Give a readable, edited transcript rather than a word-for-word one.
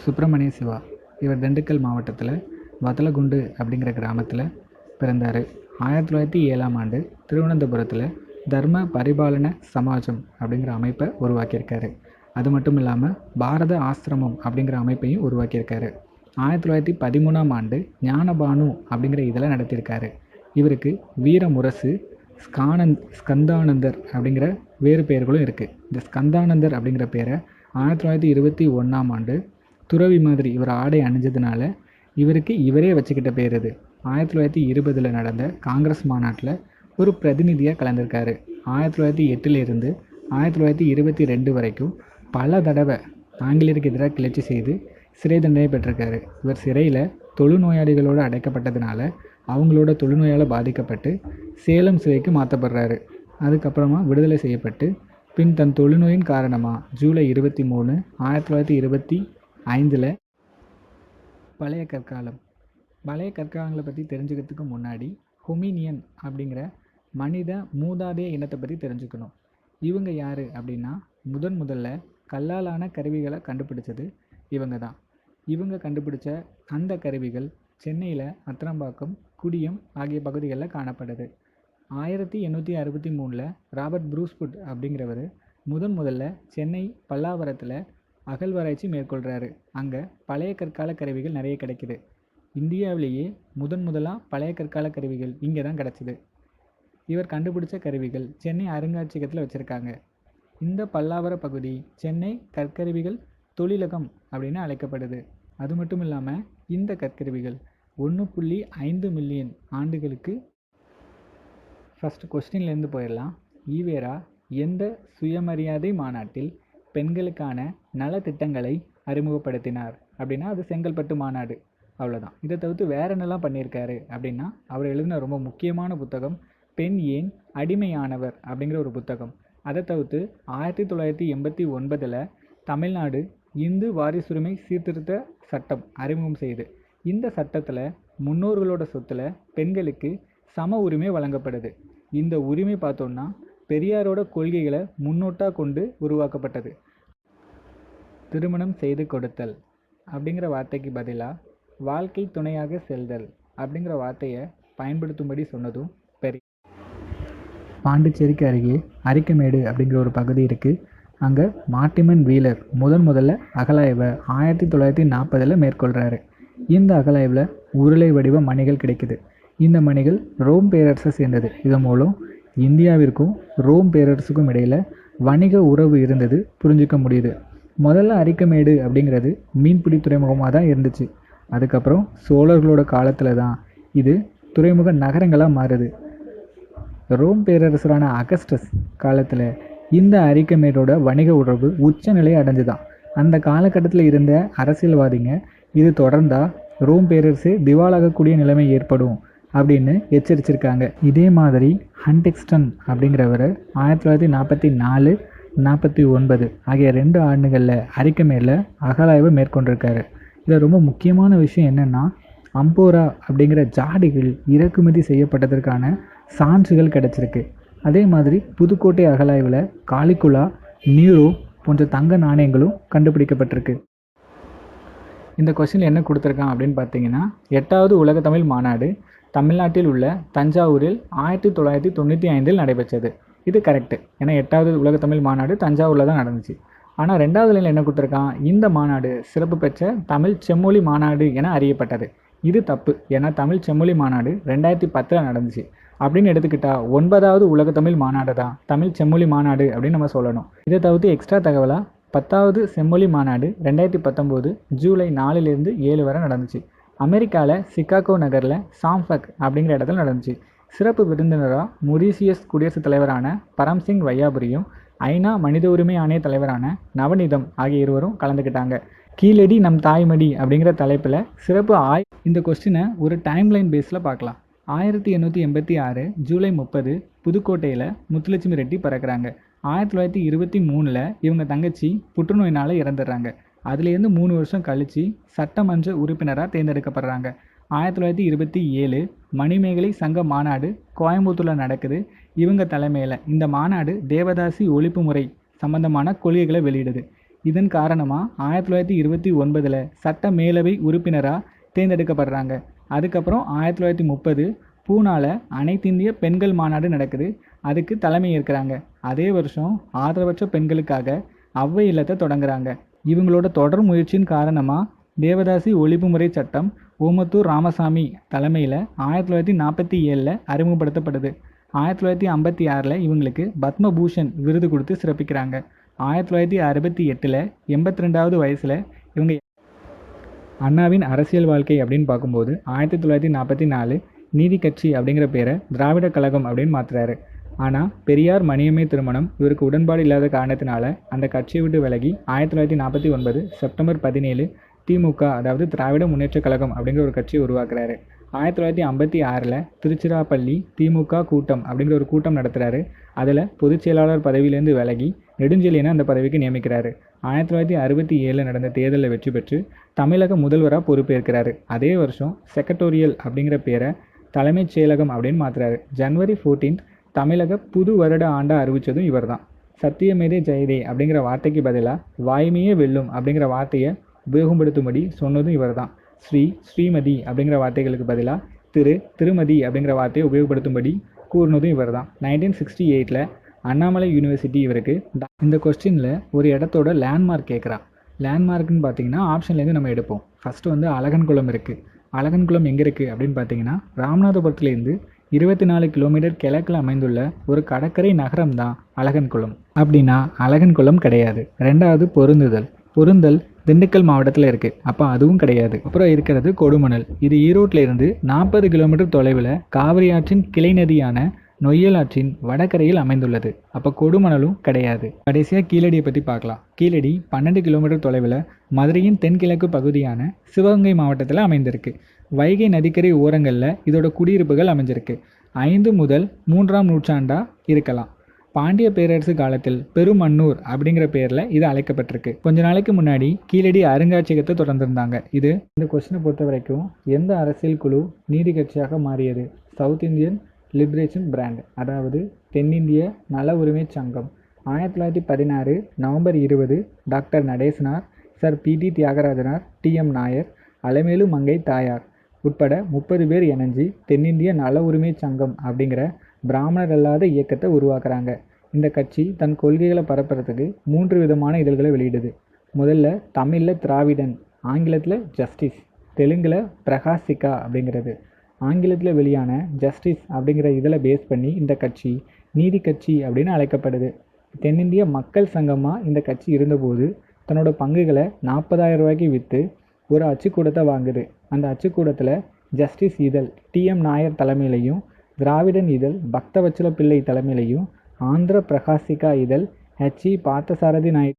சுப்பிரமணிய சிவா. இவர் திண்டுக்கல் மாவட்டத்தில் வத்தலகுண்டு அப்படிங்கிற கிராமத்தில் பிறந்தார். 1907ஆம் ஆண்டு திருவனந்தபுரத்தில் தர்ம பரிபாலன சமாஜம் அப்படிங்கிற அமைப்பை உருவாக்கியிருக்காரு. அது மட்டும் இல்லாமல் பாரத ஆசிரமம் அப்படிங்கிற அமைப்பையும் உருவாக்கியிருக்காரு. 1913ஆம் ஆண்டு ஞானபானு அப்படிங்கிற இதழை நடத்தியிருக்காரு. இவருக்கு வீரமுரசு, ஸ்கந்தானந்தர் அப்படிங்கிற வேறு பெயர்களும் இருக்குது. இந்த ஸ்கந்தானந்தர் அப்படிங்கிற பேரை 1921ஆம் ஆண்டு துறவி மாதிரி இவர் ஆடை அணிஞ்சதுனால இவருக்கு இவரே வச்சுக்கிட்ட பேர் இது. 1920 நடந்த காங்கிரஸ் மாநாட்டில் ஒரு பிரதிநிதியாக கலந்திருக்காரு. 1908 1922 வரைக்கும் பல தடவை ஆங்கிலேயருக்கு எதிராக கிளர்ச்சி செய்து சிறை தண்டனை பெற்றிருக்காரு. இவர் சிறையில் தொழுநோயாளிகளோடு அடைக்கப்பட்டதுனால அவங்களோட தொழுநோயால் பாதிக்கப்பட்டு சேலம் சிறைக்கு மாற்றப்படுறாரு. அதுக்கப்புறமா விடுதலை செய்யப்பட்டு பின் தன் தொழுநோயின் காரணமாக ஜூலை 23, 1925 பழைய கற்காலங்களை பற்றி தெரிஞ்சுக்கிறதுக்கு முன்னாடி ஹொமினியன் அப்படிங்கிற மனித மூதாதைய இனத்தை பற்றி தெரிஞ்சுக்கணும். இவங்க யார் அப்படின்னா, முதல்ல கல்லாலான கருவிகளை கண்டுபிடிச்சது இவங்க தான். இவங்க கண்டுபிடிச்ச அந்த கருவிகள் சென்னையில் அத்திரம்பாக்கம், குடியம் ஆகிய பகுதிகளில் காணப்படுது. 1863 ராபர்ட் ப்ரூஸ்வுட் அப்படிங்கிறவர் முதல்ல சென்னை பல்லாவரத்தில் அகழ்வாராய்ச்சி மேற்கொள்கிறாரு. அங்கே பழைய கற்கால கருவிகள் நிறைய கிடைக்குது. இந்தியாவிலேயே முதலாக பழைய கற்கால கருவிகள் இங்கே தான் கிடச்சிது. இவர் கண்டுபிடிச்ச கருவிகள் சென்னை அருங்காட்சியகத்தில் வச்சுருக்காங்க. இந்த பல்லாவர பகுதி சென்னை கற்கருவிகள் தொழிலகம் அப்படின்னு அழைக்கப்படுது. அது மட்டும் இல்லாமல் இந்த கற்கருவிகள் 1.5 மில்லியன் ஆண்டுகளுக்கு. ஃபஸ்ட்டு கொஸ்டின்லேருந்து போயிடலாம். ஈவேரா எந்த சுயமரியாதை மாநாட்டில் பெண்களுக்கான நலத்திட்டங்களை அறிமுகப்படுத்தினார் அப்படின்னா அது செங்கல்பட்டு மாநாடு. அவ்வளோதான். இதை தவிர்த்து வேற என்னெல்லாம் பண்ணியிருக்காரு அப்படின்னா, அவர் எழுதின ரொம்ப முக்கியமான புத்தகம் பெண் ஏன் அடிமையானவர் அப்படிங்கிற ஒரு புத்தகம். அதை தவிர்த்து 1989 தமிழ்நாடு இந்து வாரிசுரிமை சீர்திருத்த சட்டம் அறிமுகம் செய்யுது. இந்த சட்டத்தில் முன்னோர்களோட சொத்துல பெண்களுக்கு சம உரிமை வழங்கப்படுது. இந்த உரிமை பார்த்தோன்னா பெரியாரோட கொள்கைகளை முன்னோட்டாக கொண்டு உருவாக்கப்பட்டது. திருமணம் செய்து கொடுத்தல் அப்படிங்கிற வார்த்தைக்கு பதிலாக வாழ்க்கை துணையாக செல்தல் அப்படிங்கிற வார்த்தையை பயன்படுத்தும்படி சொன்னதும் பெரிய. பாண்டிச்சேரிக்கு அருகே அரிக்கமேடு அப்படிங்கிற ஒரு பகுதி இருக்குது. அங்கே மார்ட்டிமன் வீலர் முதல்ல அகலாய்வை 1940 மேற்கொள்கிறாரு. இந்த அகலாய்வில் உருளை வடிவ மணிகள் கிடைக்குது. இந்த மணிகள் ரோம் பேரரசை சேர்ந்தது. இதன் மூலம் இந்தியாவிற்கும் ரோம் பேரரசுக்கும் இடையில் வணிக உறவு இருந்தது புரிஞ்சிக்க முடியுது. முதல்ல அரிக்கமேடு அப்படிங்கிறது மீன்பிடி துறைமுகமாக தான் இருந்துச்சு. அதுக்கப்புறம் சோழர்களோட காலத்தில் தான் இது துறைமுக நகரங்களாக மாறுது. ரோம் பேரரசரான அகஸ்டஸ் காலத்தில் இந்த அரிக்கமேடோட வணிக உறவு உச்சநிலையை அடைஞ்சுதான். அந்த காலகட்டத்தில் இருந்த அரசியல்வாதிங்க இது தொடர்ந்தால் ரோம் பேரரசு திவாலாகக்கூடிய நிலைமை ஏற்படும் அப்படின்னு எச்சரிச்சிருக்காங்க. இதே மாதிரி ஹண்டெக்ஸ்டன் அப்படிங்கிறவர் 1944, 1949 ஆகிய 2 ஆண்டுகளில் அரிக்கமேடில் அகலாய்வை மேற்கொண்டிருக்காரு. இதில் ரொம்ப முக்கியமான விஷயம் என்னென்னா, அம்போரா அப்படிங்கிற ஜாடிகள் இறக்குமதி செய்யப்பட்டதற்கான சான்றுகள் கிடச்சிருக்கு. அதே மாதிரி புதுக்கோட்டை அகலாய்வில் காலிகுலா, நீரோ போன்ற தங்க நாணயங்களும் கண்டுபிடிக்கப்பட்டிருக்கு. இந்த கொஸ்டினில் என்ன கொடுத்துருக்கான் அப்படின்னு பார்த்தீங்கன்னா, 8வது உலக தமிழ் மாநாடு தமிழ்நாட்டில் உள்ள தஞ்சாவூரில் 1995 நடைபெற்றது. இது கரெக்டு. ஏன்னா 8வது உலக தமிழ் மாநாடு தஞ்சாவூரில் தான் நடந்துச்சு. ஆனால் 2வது லைனில் என்ன கொடுத்துருக்கான், இந்த மாநாடு சிறப்பு பெற்ற தமிழ் செம்மொழி மாநாடு என அறியப்பட்டது. இது தப்பு. ஏன்னா தமிழ் செம்மொழி மாநாடு 2010 நடந்துச்சு. அப்படின்னு எடுத்துக்கிட்டால் 9வது உலக தமிழ் மாநாடு தான் தமிழ் செம்மொழி மாநாடு அப்படின்னு நம்ம சொல்லணும். இதை தவிர்த்து எக்ஸ்ட்ரா தகவலாக 10வது செம்மொழி மாநாடு 2019 ஜூலை 4 - 7 வரை நடந்துச்சு. அமெரிக்காவில் சிகாகோ நகரில் சாம்ஃபக் அப்படிங்கிற இடத்துல நடந்துச்சு. சிறப்பு விருந்தினராக மொரீசியஸ் குடியரசுத் தலைவரான பரம்சிங் வையாபுரியும் ஐநா மனித உரிமை ஆணைய தலைவரான நவநீதம் ஆகிய இருவரும் கலந்துக்கிட்டாங்க. கீழடி நம் தாய்மடி அப்படிங்கிற தலைப்பில் சிறப்பு இந்த கொஸ்டினை ஒரு டைம்லைன் பேஸில் பார்க்கலாம். 1886 ஜூலை 30 புதுக்கோட்டையில் முத்துலட்சுமி ரெட்டி பிறக்கிறாங்க. 1923 இவங்க தங்கச்சி புற்றுநோயினால் இறந்துடுறாங்க. அதுலேருந்து 3 வருஷம் கழித்து சட்டமன்ற உறுப்பினராக தேர்ந்தெடுக்கப்படுறாங்க. 1927 மணிமேகலை சங்க மாநாடு கோயம்புத்தூரில் நடக்குது. இவங்க தலைமையில் இந்த மாநாடு தேவதாசி ஒழிப்பு முறை சம்பந்தமான கொள்கைகளை வெளியிடுது. இதன் காரணமாக 1929 சட்ட மேலவை உறுப்பினராக தேர்ந்தெடுக்கப்படுறாங்க. அதுக்கப்புறம் 1930 பூனாவில் அனைத்திந்திய பெண்கள் மாநாடு நடக்குது. அதுக்கு தலைமை ஏற்கிறாங்க. அதே வருஷம் ஆதரவற்ற பெண்களுக்காக அவ்வை இல்லத்தை தொடங்குறாங்க. இவங்களோட தொடர் முயற்சியின் காரணமாக தேவதாசி ஒழிப்பு முறை சட்டம் ஓமத்தூர் ராமசாமி தலைமையில் 1947 அறிமுகப்படுத்தப்படுது. 1956 இவங்களுக்கு பத்மபூஷன் விருது கொடுத்து சிறப்பிக்கிறாங்க. 1968 82வது வயசில் இவங்க அண்ணாவின் அரசியல் வாழ்க்கை அப்படின்னு பார்க்கும்போது 1944 நீதி கட்சி அப்படிங்கிற பேரை திராவிட கழகம் அப்படின்னு மாற்றுறாரு. ஆனால் பெரியார் மணியம்மை திருமணம் இவருக்கு உடன்பாடு இல்லாத காரணத்தினால அந்த கட்சியை விட்டு விலகி 1949 செப்டம்பர் 17 திமுக அதாவது திராவிட முன்னேற்ற கழகம் அப்படிங்கிற ஒரு கட்சியை உருவாக்குறாரு. 1956 திருச்சிராப்பள்ளி திமுக கூட்டம் அப்படிங்கிற ஒரு கூட்டம் நடத்துகிறாரு. அதில் பொதுச் செயலாளர் பதவியிலேருந்து விலகி நெடுஞ்செழியனை அந்த பதவிக்கு நியமிக்கிறாரு. 1967 நடந்த தேர்தலில் வெற்றி பெற்று தமிழக முதல்வராக பொறுப்பேற்கிறாரு. அதே வருஷம் செக்ரட்டோரியல் அப்படிங்கிற பேரை தலைமைச் செயலகம் அப்படின்னு மாற்றுறாரு. ஜனவரி 14 தமிழக புது வருட ஆண்டாக அறிவித்ததும் இவர் தான். சத்தியமேதே ஜெயதே அப்படிங்கிற வார்த்தைக்கு பதிலாக வாய்மையே வெல்லும் அப்படிங்கிற வார்த்தையை உபயோகப்படுத்தும்படி சொன்னதும் இவர் தான். ஸ்ரீமதி அப்படிங்கிற வார்த்தைகளுக்கு பதிலாக திருமதி அப்படிங்கிற வார்த்தையை உபயோகப்படுத்தும்படி கூறினதும் இவர் தான். 1968 அண்ணாமலை யூனிவர்சிட்டி இவருக்கு. இந்த கொஸ்டினில் ஒரு இடத்தோட லேண்ட்மார்க் கேட்குறான். லேண்ட்மார்க்குன்னு பார்த்தீங்கன்னா ஆப்ஷன்லேருந்து நம்ம எடுப்போம். ஃபஸ்ட்டு வந்து அழகன்குளம் இருக்குது. அழகன்குளம் எங்கே இருக்குது அப்படின்னு பார்த்தீங்கன்னா ராமநாதபுரத்துலேருந்து 24 கிலோமீட்டர் கிழக்கில் அமைந்துள்ள ஒரு கடற்கரை நகரம் தான் அழகன்குளம். அப்படின்னா அழகன்குளம் கிடையாது. ரெண்டாவது பொருந்தல் திண்டுக்கல் மாவட்டத்தில் இருக்குது. அப்போ அதுவும் கிடையாது. அப்புறம் இருக்கிறது கொடுமணல். இது ஈரோட்டில் இருந்து 40 கிலோமீட்டர் தொலைவில் காவிரி ஆற்றின் கிளை நதியான நொய்யல் ஆற்றின் வடகரையில் அமைந்துள்ளது. அப்போ கொடுமணலும் கிடையாது. கடைசியாக கீழடியை பற்றி பார்க்கலாம். கீழடி 12 கிலோமீட்டர் தொலைவில் மதுரையின் தென்கிழக்கு பகுதியான சிவகங்கை மாவட்டத்தில் அமைந்திருக்கு. வைகை நதிக்கரை ஓரங்களில் இதோட குடியிருப்புகள் அமைஞ்சிருக்கு. 5 முதல் 3ஆம் நூற்றாண்டாக இருக்கலாம். பாண்டிய பேரரசு காலத்தில் பெருமன்னூர் அப்படிங்கிற பேரில் இது அழைக்கப்பட்டிருக்கு. கொஞ்ச நாளைக்கு முன்னாடி கீழடி அருங்காட்சியகத்தை தொடர்ந்துருந்தாங்க. இந்த கொஸ்டினை பொறுத்த வரைக்கும் எந்த அரசியல் குழு நீதி கட்சியாக மாறியது? சவுத் இந்தியன் லிபரேஷன் பிராண்ட் அதாவது தென்னிந்திய நல உரிமை சங்கம். 1916 நவம்பர் 20 டாக்டர் நடேசனார், சர் பி.டி. தியாகராஜனார், டி.எம். நாயர், அலமேலு மங்கை தாயார் உட்பட 30 பேர் இணைஞ்சு தென்னிந்திய நல உரிமை சங்கம் அப்படிங்கிற பிராமணர் அல்லாத இயக்கத்தை உருவாக்குறாங்க. இந்த கட்சி தன் கொள்கைகளை பரப்புறதுக்கு 3 விதமான இதழ்களை வெளியிடுது. முதல்ல தமிழில் திராவிடன், ஆங்கிலத்தில் ஜஸ்டிஸ், தெலுங்கில் பிரகாசிகா அப்படிங்கிறது. ஆங்கிலத்தில் வெளியான ஜஸ்டிஸ் அப்படிங்கிற இதழை பேஸ் பண்ணி இந்த கட்சி நீதி கட்சி அப்படின்னு அழைக்கப்படுது. தென்னிந்திய மக்கள் சங்கமாக இந்த கட்சி இருந்தபோது தன்னோட பங்குகளை 40,000 ரூபாய்க்கு விற்று ஒரு அச்சுக்கூடத்தை வாங்குது. அந்த அச்சுக்கூடத்தில் ஜஸ்டிஸ் இதழ் டி.எம். நாயர் தலைமையிலையும், திராவிடன் இதழ் பக்தவச்சல பிள்ளை தலைமையிலையும், ஆந்திர பிரகாசிகா இதழ் ஹெச்.இ. பார்த்தசாரதி நாயுடு